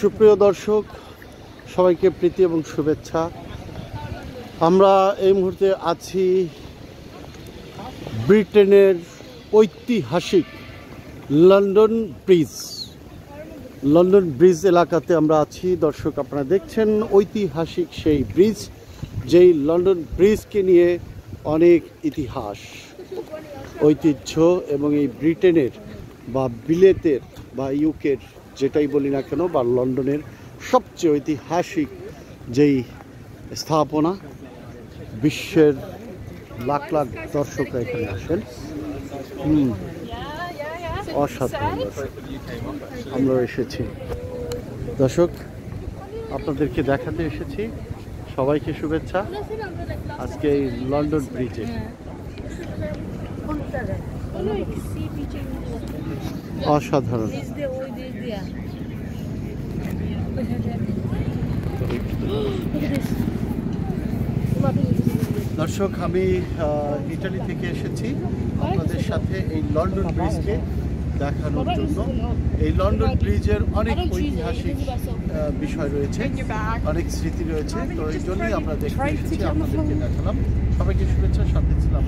সুপ্রিয় দর্শক, সবাইকে প্রীতি এবং শুভেচ্ছা। আমরা এই মুহূর্তে আছি ব্রিটেনের ঐতিহাসিক লন্ডন ব্রিজ এলাকাতে আমরা আছি। দর্শক, আপনারা দেখছেন ঐতিহাসিক সেই ব্রিজ, যেই লন্ডন ব্রিজকে নিয়ে অনেক ইতিহাস, ঐতিহ্য এবং এই ব্রিটেনের বা বিলেতের বা ইউকের যেটাই বলি না কেন, বা লন্ডনের সবচেয়ে ঐতিহাসিক যেই স্থাপনা, বিশ্বের লাখ লাখ দর্শকরা এখানে আসেন। অসাধারণ দর্শক, আমরা এসেছি। দর্শক, আপনাদেরকে দেখাতে এসেছি। সবাইকে শুভেচ্ছা আজকে এই লন্ডন ব্রিজে। অসাধারণ। দর্শক, আমি ইটালি থেকে এসেছি আপনাদের সাথে এই লন্ডন ব্রিজকে দেখানোর জন্য। এই লন্ডন ব্রিজের অনেক ঐতিহাসিক বিষয় রয়েছে, অনেক স্মৃতি রয়েছে, তো এই জন্যই আমরা দেখতে এসেছি, আপনাদেরকে দেখালাম। সবাইকে শুভেচ্ছা, সাথে ছিলাম।